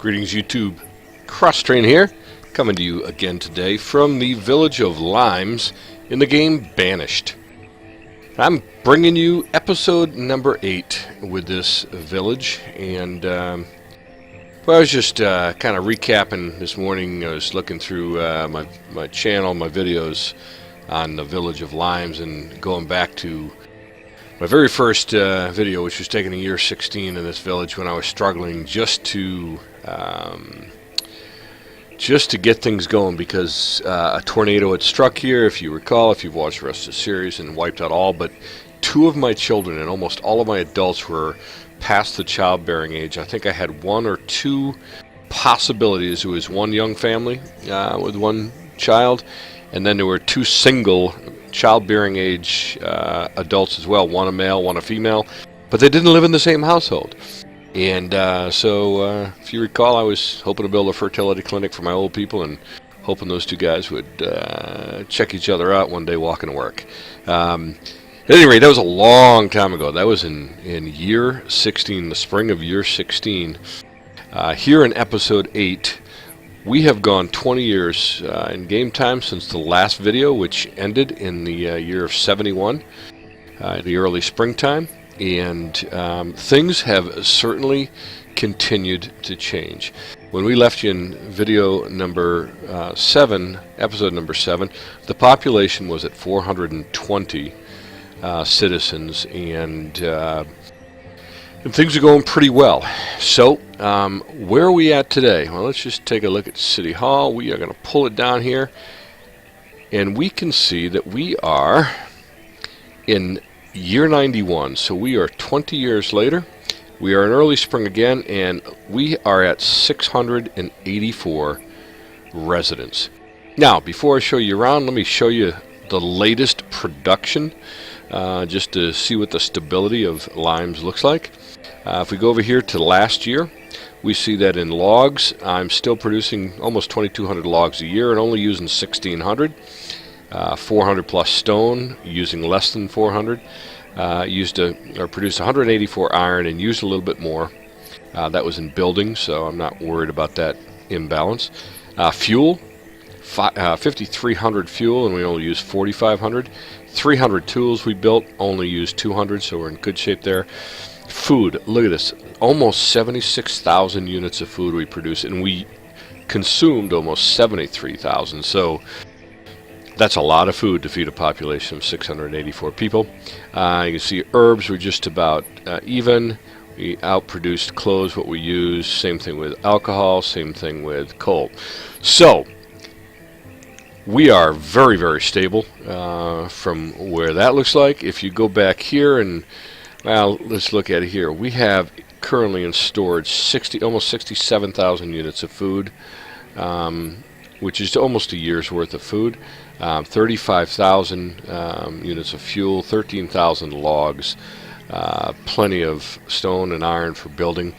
Greetings YouTube, Cross-Train here, coming to you again today from the village of Limes in the game Banished. I'm bringing you episode number 8 with this village, and well, I was just kind of recapping this morning. I was looking through my channel, my videos on the village of Limes, and going back to my very first video, which was taken in year 16 in this village when I was struggling just to get things going, because a tornado had struck here, if you recall, if you've watched the rest of the series, and wiped out all but 2 of my children, and almost all of my adults were past the childbearing age. I think I had 1 or 2 possibilities. It was one young family with 1 child, and then there were 2 single childbearing age adults as well, 1 a male, 1 a female, but they didn't live in the same household. And so if you recall, I was hoping to build a fertility clinic for my old people, and hoping those 2 guys would check each other out one day walking to work. At any rate, that was a long time ago. That was in year 16, the spring of year 16. Here in episode 8, we have gone 20 years in game time since the last video, which ended in the year of 71, the early springtime. And things have certainly continued to change. When we left you in video number 7, episode number 7, the population was at 420 citizens, and things are going pretty well. So where are we at today? Well, let's just take a look at City Hall. We are going to pull it down here, and we can see that we are in year 91, so we are 20 years later. We are in early spring again, and we are at 684 residents. Now, before I show you around, let me show you the latest production, just to see what the stability of Limes looks like. If we go over here to last year, we see that in logs, I'm still producing almost 2,200 logs a year and only using 1,600. 400 plus stone, using less than 400. Produced 184 iron and used a little bit more. That was in building, so I'm not worried about that imbalance. Fuel, 5,300 fuel, and we only used 4,500. 300 tools we built, only used 200, so we're in good shape there. Food, look at this, almost 76,000 units of food we produced, and we consumed almost 73,000. So that's a lot of food to feed a population of 684 people. You can see herbs were just about even. We outproduced clothes what we used. Same thing with alcohol. Same thing with coal. So we are very, very stable from where that looks like. If you go back here and, well, let's look at it here. We have currently in storage almost 67,000 units of food, which is almost a year's worth of food. 35,000 units of fuel, 13,000 logs, plenty of stone and iron for building.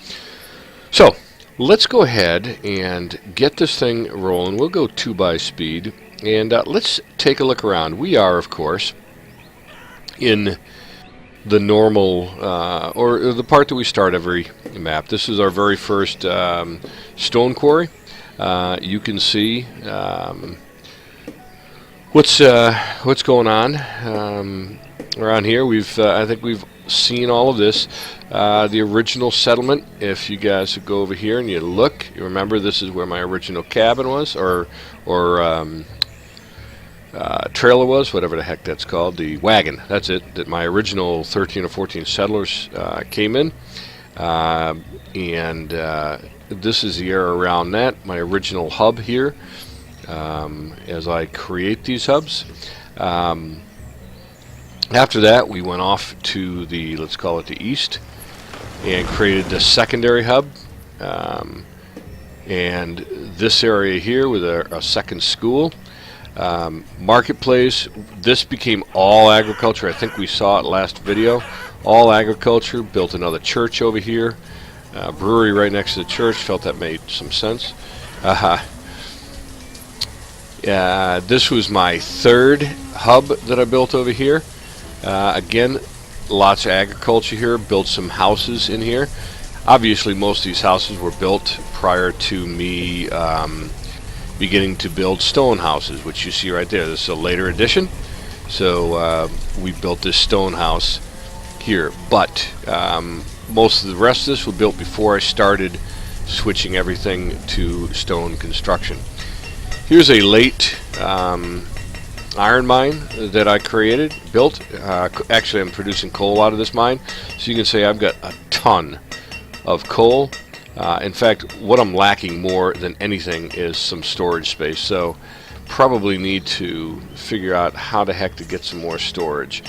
So let's go ahead and get this thing rolling. We'll go 2x speed, and let's take a look around. We are, of course, in the normal, or the part that we start every map. This is our very first stone quarry. You can see what's going on around here. I think we've seen all of this. The original settlement, if you guys go over here and you look, you remember this is where my original cabin was, or trailer was, whatever the heck that's called, the wagon, that's it, that my original 13 or 14 settlers came in. And this is the area around that, my original hub here. As I create these hubs. After that, we went off to the, let's call it the east, and created the secondary hub. And this area here with a second school. Marketplace, this became all agriculture. I think we saw it last video. All agriculture. Built another church over here. Brewery right next to the church. Felt that made some sense. This was my 3rd hub that I built over here. Again, lots of agriculture here. Built some houses in here. Obviously, most of these houses were built prior to me beginning to build stone houses, which you see right there. This is a later addition. So we built this stone house here, but most of the rest of this was built before I started switching everything to stone construction. Here's a late iron mine that I built. Actually, I'm producing coal out of this mine, so you can say I've got a ton of coal. In fact, what I'm lacking more than anything is some storage space, so probably need to figure out how the heck to get some more storage.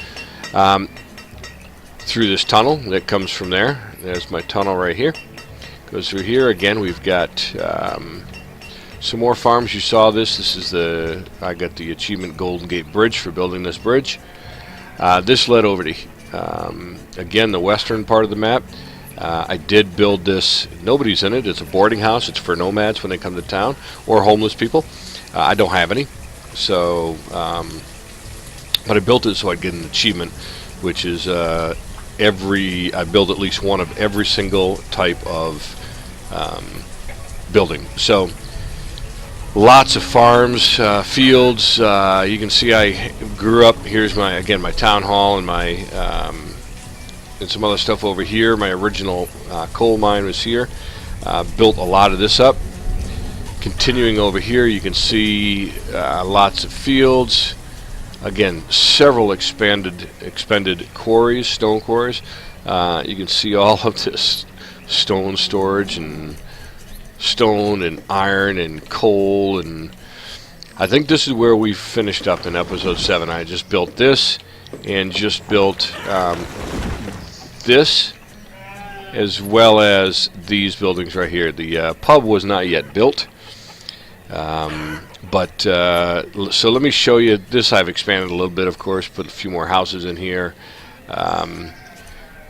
Through this tunnel that comes from there, there's my tunnel right here, goes through here. Again, we've got some more farms. You saw this. This is I got the achievement Golden Gate Bridge for building this bridge. This led over to again, the western part of the map. I did build this. Nobody's in it. It's a boarding house. It's for nomads when they come to town, or homeless people. I don't have any, so but I built it so I'd get an achievement, which is I build at least one of every single type of building. So lots of farms, fields. You can see I grew up. Here's my town hall and my and some other stuff over here. My original coal mine was here. Built a lot of this up. Continuing over here, you can see lots of fields. Again, several expanded quarries, stone quarries. You can see all of this stone storage and stone and iron and coal, and I think this is where we finished up in episode 7. I just built this and just built this, as well as these buildings right here. The pub was not yet built. So let me show you this. I've expanded a little bit, of course, put a few more houses in here.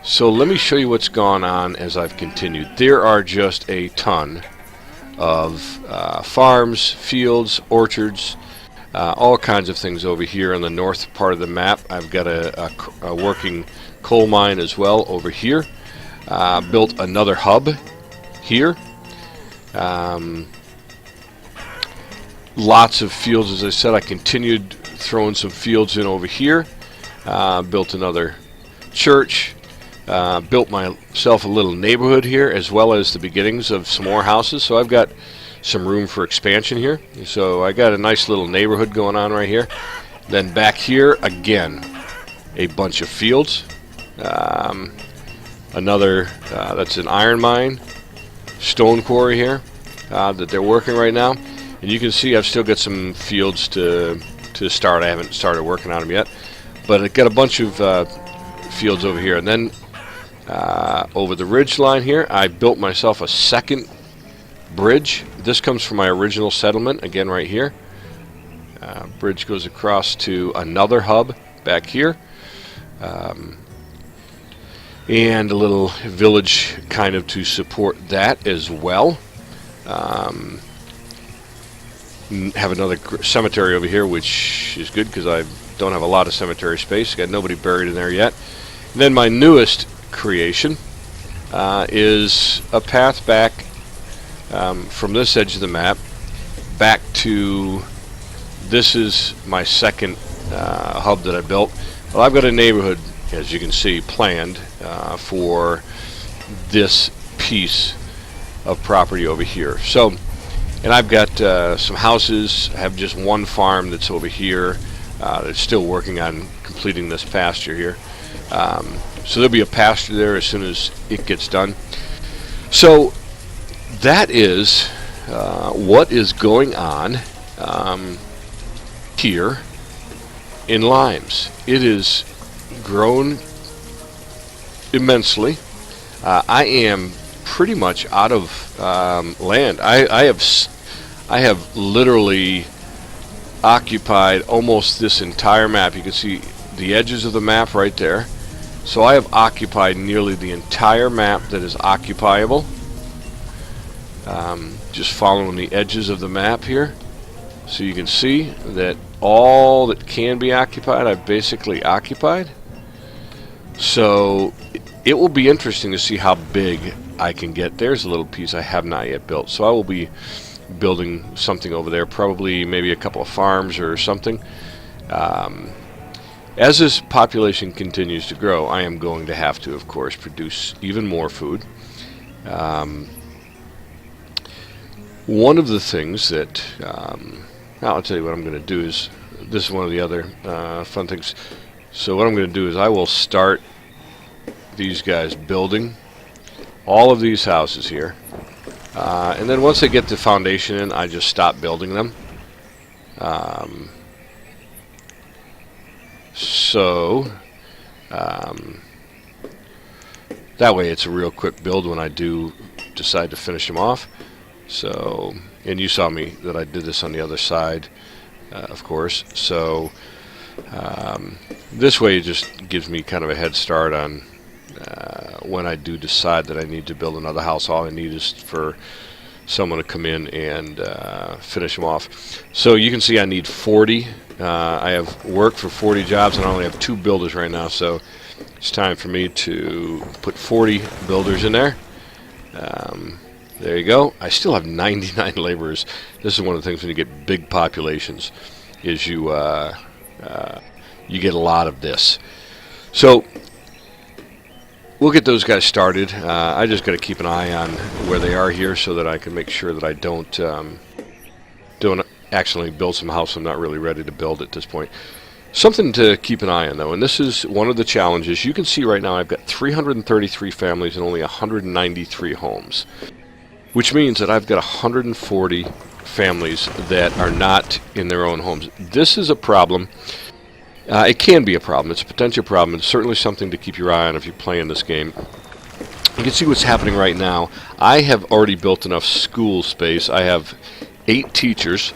So let me show you what's gone on as I've continued. There are just a ton of farms, fields, orchards, all kinds of things over here on the north part of the map. I've got a working coal mine as well over here. Built another hub here. Lots of fields, as I said. I continued throwing some fields in over here. Built another church. Built myself a little neighborhood here, as well as the beginnings of some more houses. So I've got some room for expansion here. So I got a nice little neighborhood going on right here. Then back here, again, a bunch of fields. Another, that's an iron mine, stone quarry here that they're working right now. And you can see I've still got some fields to start. I haven't started working on them yet, but I've got a bunch of fields over here. And then over the ridge line here, I built myself a second bridge. This comes from my original settlement, again right here. Bridge goes across to another hub back here. And a little village kind of to support that as well. Have another cemetery over here, which is good because I don't have a lot of cemetery space. Got nobody buried in there yet. And then my newest creation is a path back from this edge of the map back to, this is my second hub that I built. Well, I've got a neighborhood, as you can see, planned for this piece of property over here. So, and I've got some houses. I have just one farm that's over here that's still working on completing this pasture here. So there'll be a pasture there as soon as it gets done. So that is what is going on here in Limes. It is grown immensely. I am pretty much out of land. I have literally occupied almost this entire map. You can see the edges of the map right there. So I have occupied nearly the entire map that is occupiable. Just following the edges of the map here. So you can see that all that can be occupied, I've basically occupied. So it will be interesting to see how big I can get. There's a little piece I have not yet built, so I will be building something over there, probably maybe a couple of farms or something. As this population continues to grow, I am going to have to, of course, produce even more food. One of the things that, I'll tell you what I'm going to do is, this is one of the other fun things. So what I'm going to do is I will start these guys building all of these houses here. And then once they get the foundation in, I just stop building them. That way it's a real quick build when I do decide to finish them off. So, and you saw me that I did this on the other side, of course. So this way it just gives me kind of a head start on when I do decide that I need to build another house. All I need is for someone to come in and finish them off. So you can see I need 40. I have work for 40 jobs, and I only have 2 builders right now, so it's time for me to put 40 builders in there. There you go. I still have 99 laborers. This is one of the things when you get big populations, is you get a lot of this. So we'll get those guys started. I just got to keep an eye on where they are here so that I can make sure that I don't accidentally build some house I'm not really ready to build at this point. Something to keep an eye on, though, and this is one of the challenges. You can see right now I've got 333 families and only 193 homes, which means that I've got 140 families that are not in their own homes. This is a problem. It can be a problem. It's a potential problem. It's certainly something to keep your eye on if you play in this game. You can see what's happening right now. I have already built enough school space. I have 8 teachers,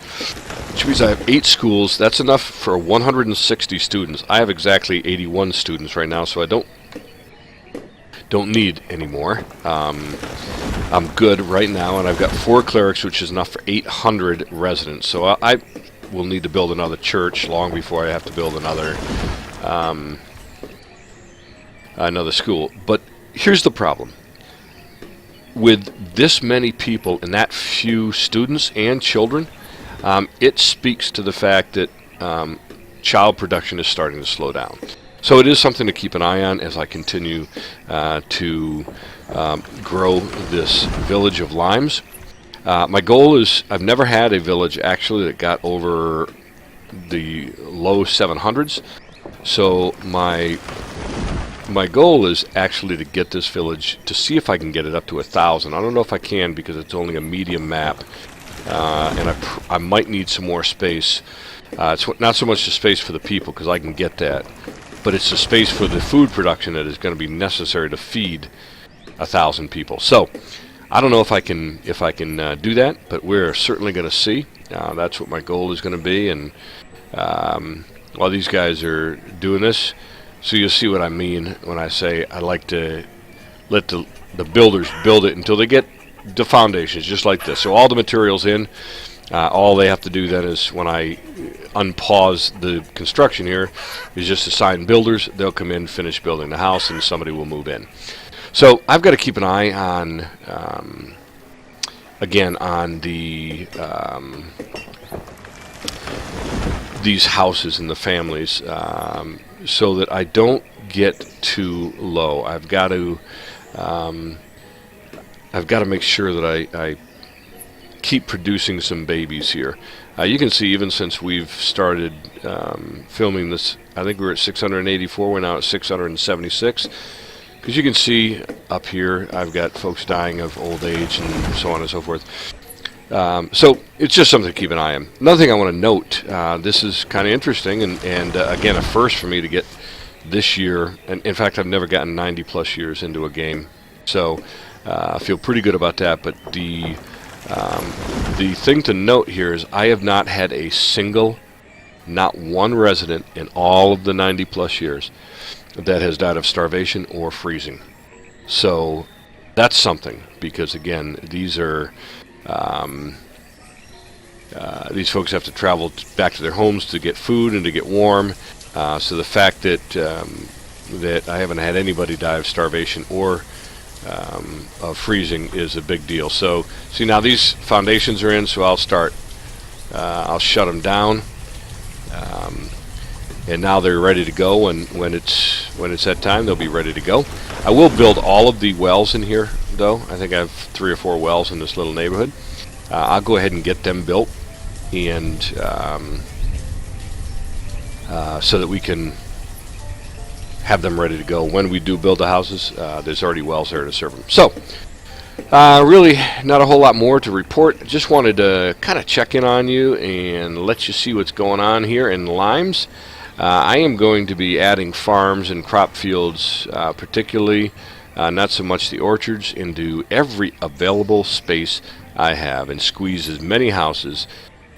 which means I have 8 schools. That's enough for 160 students. I have exactly 81 students right now, so I don't need any more. I'm good right now, and I've got 4 clerics, which is enough for 800 residents. So I will need to build another church long before I have to build another school. But here's the problem. With this many people and that few students and children, it speaks to the fact that child production is starting to slow down. So it is something to keep an eye on as I continue to grow this village of limes. My goal is, I've never had a village actually that got over the low 700s. So my goal is actually to get this village, to see if I can get it up to 1,000. I don't know if I can because it's only a medium map, and I might need some more space. It's not so much the space for the people, because I can get that, but it's the space for the food production that is going to be necessary to feed 1,000 people. So I don't know if I can do that, but we're certainly going to see. That's what my goal is going to be, and while these guys are doing this, so you'll see what I mean when I say I like to let the builders build it until they get the foundations, just like this. So all the materials in, all they have to do then is, when I unpause the construction here, is just assign builders. They'll come in, finish building the house, and somebody will move in. So I've got to keep an eye on, again, on the these houses and the families, so that I don't get too low. I've got to make sure that I keep producing some babies here. You can see, even since we've started filming this, I think we're at 684. We're now at 676. Because you can see up here, I've got folks dying of old age and so on and so forth. So it's just something to keep an eye on. Another thing I want to note, this is kind of interesting, and again, a first for me to get this year, and in fact I've never gotten 90 plus years into a game, so I feel pretty good about that. But the thing to note here is I have not had a single, not one resident in all of the 90 plus years that has died of starvation or freezing. So that's something, because again, these are these folks have to travel back to their homes to get food and to get warm. So the fact that that I haven't had anybody die of starvation or of freezing is a big deal. So see, now these foundations are in, so I'll start. I'll shut them down, and now they're ready to go. And when it's that time, they'll be ready to go. I will build all of the wells in here, though. I think I have 3 or 4 wells in this little neighborhood. I'll go ahead and get them built, and so that we can have them ready to go when we do build the houses. There's already wells there to serve them. So really not a whole lot more to report. Just wanted to kind of check in on you and let you see what's going on here in Limes. I am going to be adding farms and crop fields, particularly not so much the orchards, into every available space I have, and squeeze as many houses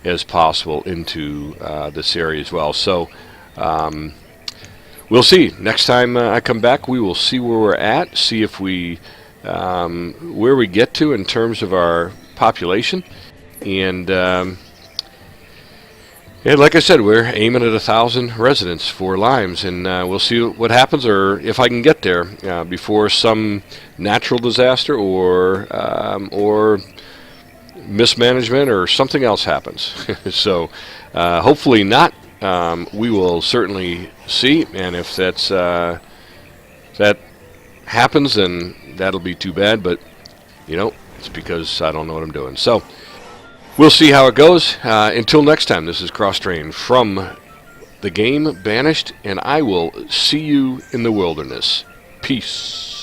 as possible into this area as well. So we'll see. Next time I come back, we will see where we're at, see if we where we get to in terms of our population, and like I said, we're aiming at 1,000 residents for Limes, and we'll see what happens, or if I can get there before some natural disaster or mismanagement or something else happens. So hopefully not. We will certainly see, and if that happens, then that'll be too bad, but it's because I don't know what I'm doing. So we'll see how it goes. Until next time, this is Cross Train from the game Banished, and I will see you in the wilderness. Peace.